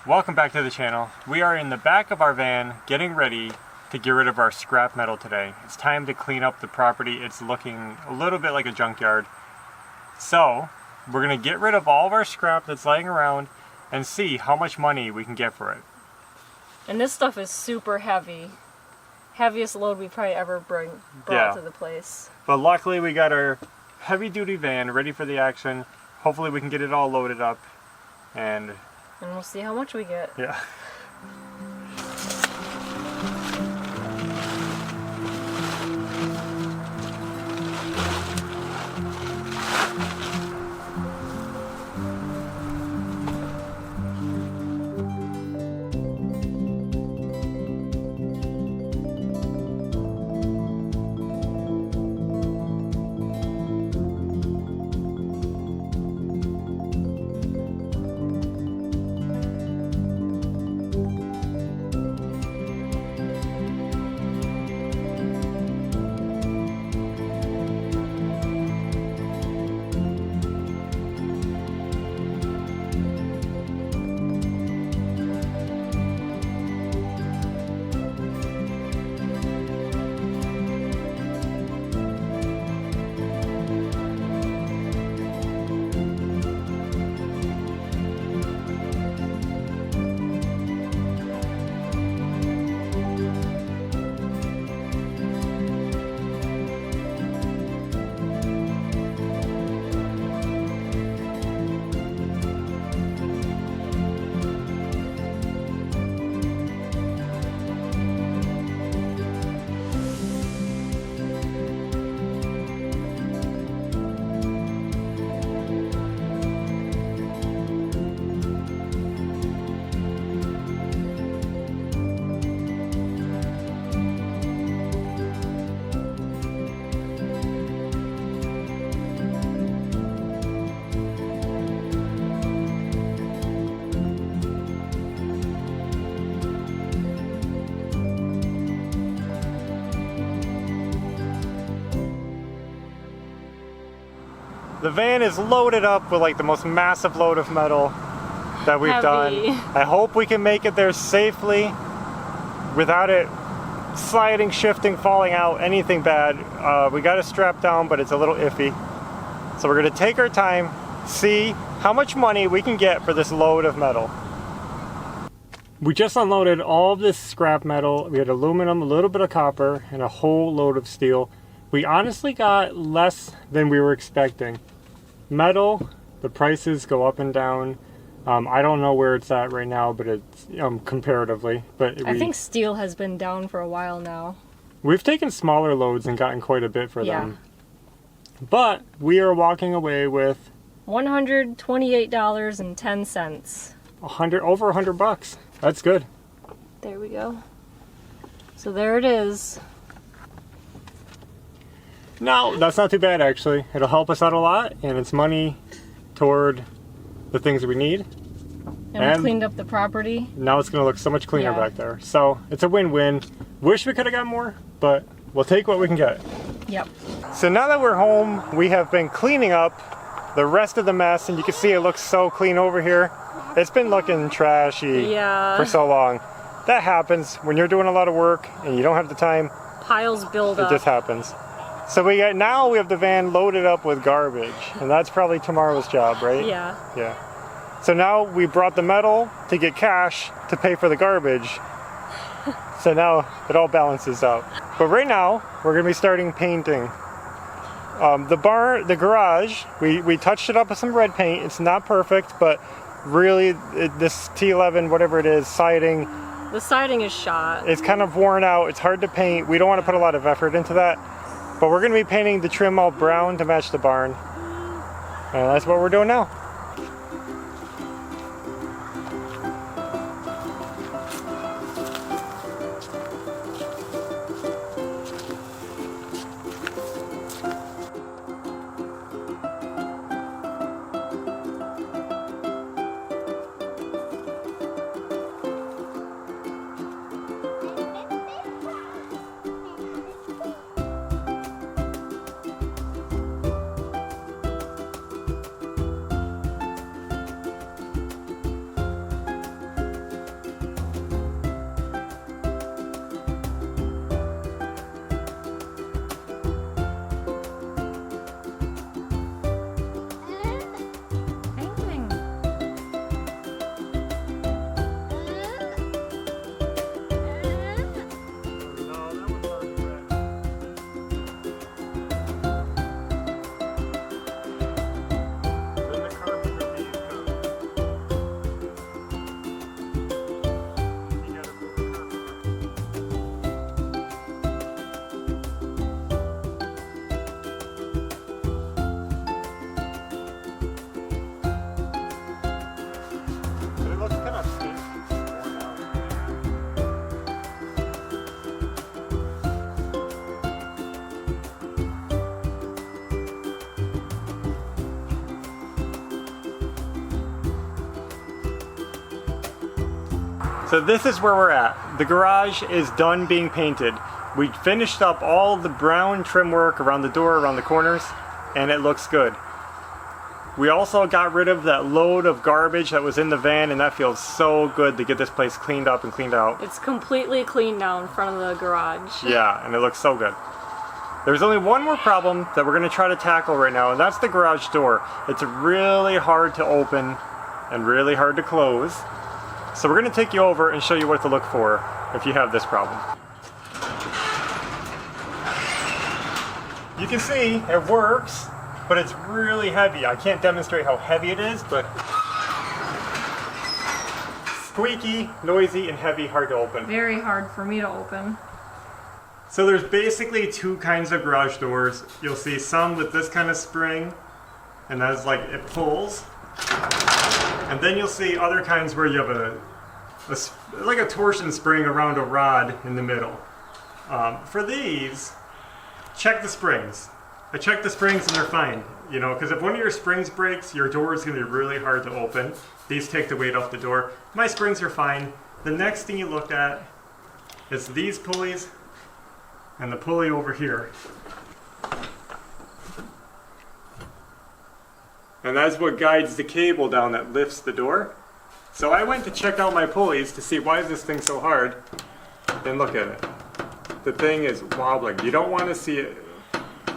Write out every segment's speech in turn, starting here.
Welcome back to the channel. We are in the back of our van getting ready to get rid of our scrap metal today. It's time to clean up the property. It's looking a little bit like a junkyard. So we're going to get rid of all of our scrap that's laying around and see how much money we can get for it. And this stuff is super heavy. Heaviest load we probably ever brought to the place. But luckily we got our heavy duty van ready for the action. Hopefully we can get it all loaded up and we'll see how much we get. Yeah. The van is loaded up with like the most massive load of metal that we've done. I hope we can make it there safely without it sliding, shifting, falling out, anything bad. We got it strapped down, but it's a little iffy. So we're gonna take our time, see how much money we can get for this load of metal. We just unloaded all of this scrap metal. We had aluminum, a little bit of copper, and a whole load of steel. We honestly got less than we were expecting. Metal, the prices go up and down. I don't know where it's at right now, but it's comparatively. But I think steel has been down for a while now. We've taken smaller loads and gotten quite a bit for them. But we are walking away with $128.10. Over $100. That's good. There we go. So there it is. No, that's not too bad actually. It'll help us out a lot, and it's money toward the things we need. And we cleaned up the property. Now it's going to look so much cleaner back there. So it's a win-win. Wish we could have got more, but we'll take what we can get. Yep. So now that we're home, we have been cleaning up the rest of the mess, and you can see it looks so clean over here. It's been looking trashy for so long. That happens when you're doing a lot of work and you don't have the time. Piles build up. It just happens. So now we have the van loaded up with garbage, and that's probably tomorrow's job, right? Yeah. Yeah. So now we brought the metal to get cash to pay for the garbage. So now it all balances out. But right now we're gonna be starting painting. The garage, we touched it up with some red paint. It's not perfect, but really this T11, whatever it is, siding. The siding is shot. It's kind of worn out. It's hard to paint. We don't want to put a lot of effort into that. But we're going to be painting the trim all brown to match the barn. And that's what we're doing now. So this is where we're at. The garage is done being painted. We finished up all the brown trim work around the door, around the corners, and it looks good. We also got rid of that load of garbage that was in the van, and that feels so good to get this place cleaned up and cleaned out. It's completely clean now in front of the garage. Yeah, and it looks so good. There's only one more problem that we're going to try to tackle right now, and that's the garage door. It's really hard to open and really hard to close. So we're going to take you over and show you what to look for if you have this problem. You can see it works, but it's really heavy. I can't demonstrate how heavy it is, but squeaky, noisy, and heavy, hard to open. Very hard for me to open. So there's basically two kinds of garage doors. You'll see some with this kind of spring, and that's like it pulls. And then you'll see other kinds where you have like a torsion spring around a rod in the middle. For these, check the springs. I checked the springs and they're fine, you know, because if one of your springs breaks, your door is going to be really hard to open. These take the weight off the door. My springs are fine. The next thing you look at is these pulleys and the pulley over here. And that's what guides the cable down that lifts the door. So I went to check out my pulleys to see why is this thing so hard, and look at it. The thing is wobbling. You don't want to see it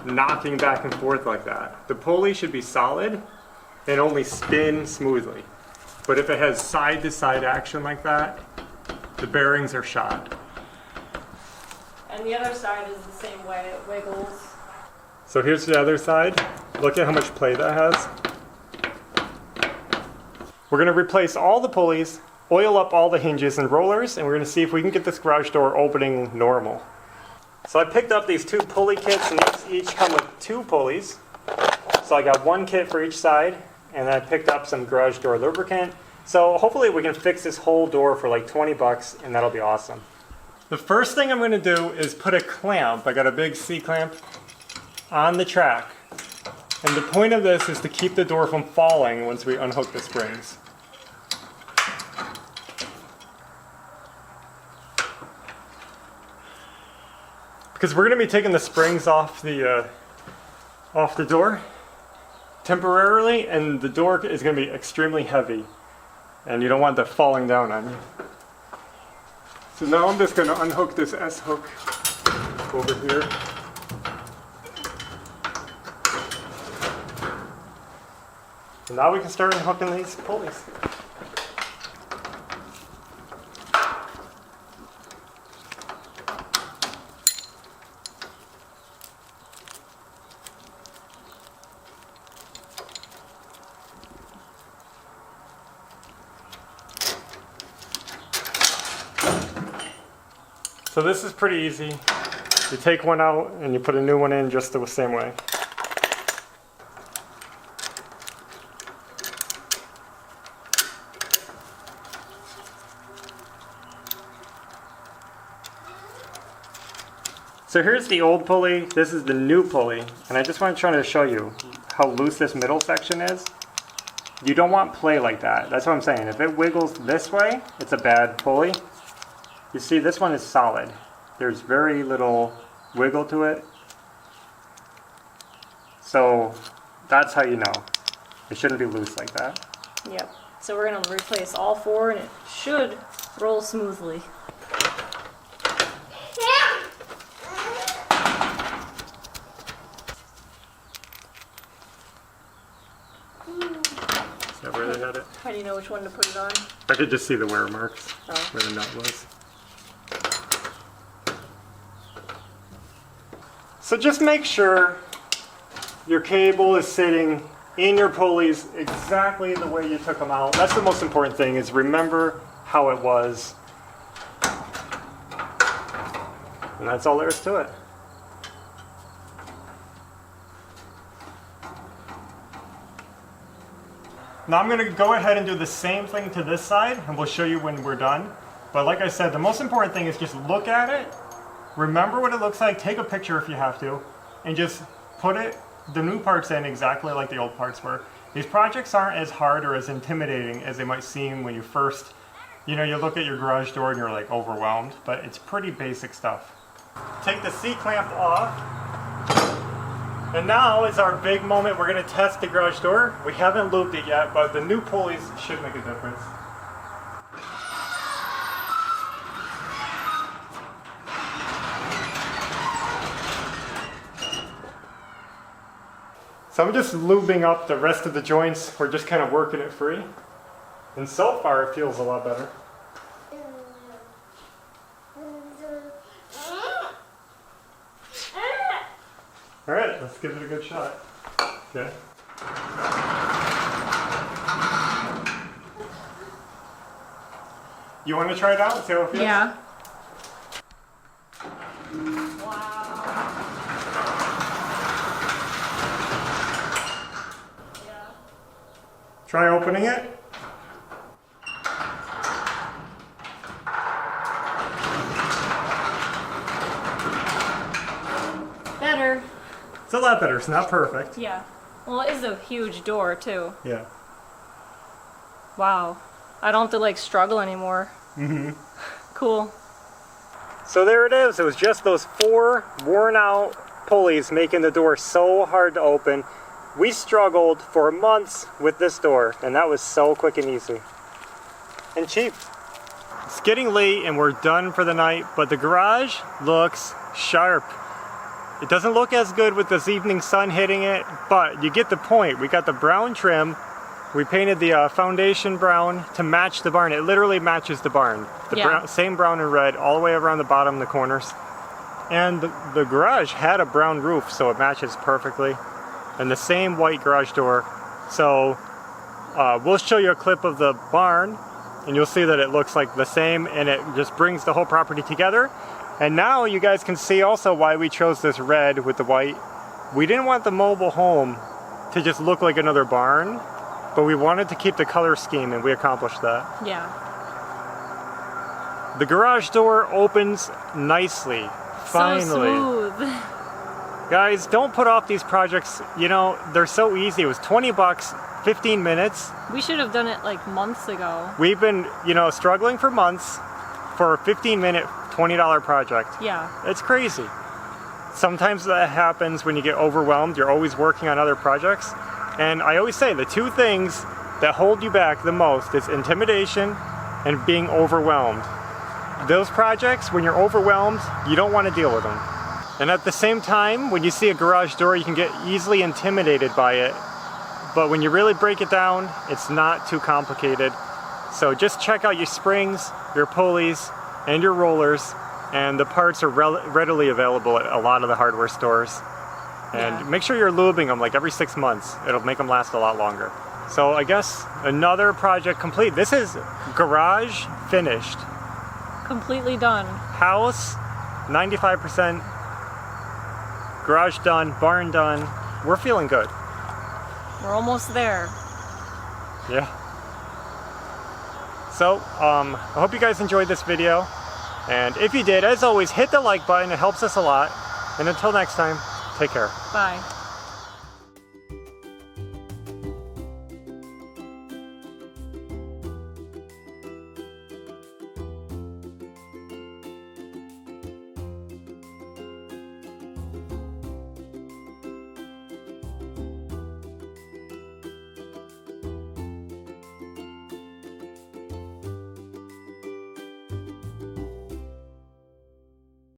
knocking back and forth like that. The pulley should be solid and only spin smoothly. But if it has side-to-side action like that, the bearings are shot. And the other side is the same way, it wiggles. So here's the other side. Look at how much play that has. We're going to replace all the pulleys, oil up all the hinges and rollers, and we're going to see if we can get this garage door opening normal. So I picked up these two pulley kits, and each come with two pulleys. So I got one kit for each side, and then I picked up some garage door lubricant. So hopefully we can fix this whole door for like 20 bucks, and that'll be awesome. The first thing I'm going to do is put a clamp. I got a big C-clamp on the track. And the point of this is to keep the door from falling once we unhook the springs. Because we're going to be taking the springs off the door temporarily, and the door is going to be extremely heavy, and you don't want that falling down on you. So now I'm just going to unhook this S-hook over here. So now we can start unhooking these pulleys. So this is pretty easy. You take one out and you put a new one in just the same way. So here's the old pulley, this is the new pulley, and I just want to try to show you how loose this middle section is. You don't want play like that, that's what I'm saying. If it wiggles this way, it's a bad pulley. You see, this one is solid. There's very little wiggle to it. So that's how you know. It shouldn't be loose like that. Yep. So we're going to replace all four, and it should roll smoothly. Is that where they had it? How do you know which one to put it on? I could just see the wear marks Oh. where the nut was. So just make sure your cable is sitting in your pulleys exactly the way you took them out. That's the most important thing, is remember how it was. And that's all there is to it. Now I'm going to go ahead and do the same thing to this side, and we'll show you when we're done. But like I said, the most important thing is just look at it, remember what it looks like, take a picture if you have to, and just put the new parts in exactly like the old parts were. These projects aren't as hard or as intimidating as they might seem when you first You know, you look at your garage door and you're like overwhelmed, but it's pretty basic stuff. Take the C-clamp off. And now is our big moment. We're going to test the garage door. We haven't looped it yet, but the new pulleys should make a difference. So I'm just lubing up the rest of the joints. We're just kind of working it free. And so far it feels a lot better. Alright, let's give it a good shot. Okay. You want to try it out and see how it feels? Yeah. Try opening it. Better. It's a lot better. It's not perfect. Yeah. Well, it is a huge door too. Yeah. Wow. I don't have to like struggle anymore. Mm-hmm. Cool. So there it is. It was just those 4 worn out pulleys making the door so hard to open. We struggled for months with this door, and that was so quick and easy. And cheap. It's getting late and we're done for the night, but the garage looks sharp. It doesn't look as good with this evening sun hitting it, but you get the point. We got the brown trim. We painted the foundation brown to match the barn. It literally matches the barn. The same brown and red all the way around the bottom, the corners. And the garage had a brown roof, so it matches perfectly. And the same white garage door. So we'll show you a clip of the barn and you'll see that it looks like the same, and it just brings the whole property together. And now you guys can see also why we chose this red with the white. We didn't want the mobile home to just look like another barn, but we wanted to keep the color scheme, and we accomplished that. Yeah. The garage door opens nicely. Finally. So smooth. Guys, don't put off these projects. You know, they're so easy. It was 20 bucks, 15 minutes. We should have done it like months ago. We've been, you know, struggling for months for a 15-minute, $20 project. Yeah. It's crazy. Sometimes that happens when you get overwhelmed. You're always working on other projects. And I always say the 2 things that hold you back the most is intimidation and being overwhelmed. Those projects, when you're overwhelmed, you don't want to deal with them. And at the same time, when you see a garage door, you can get easily intimidated by it. But when you really break it down, it's not too complicated. So just check out your springs, your pulleys, and your rollers. And the parts are readily available at a lot of the hardware stores. And make sure you're lubing them like every 6 months. It'll make them last a lot longer. So I guess another project complete. This is garage finished. Completely done. House, 95%. Garage done, barn done. We're feeling good. We're almost there. Yeah. So, I hope you guys enjoyed this video. And if you did, as always, hit the like button. It helps us a lot. And until next time, take care. Bye.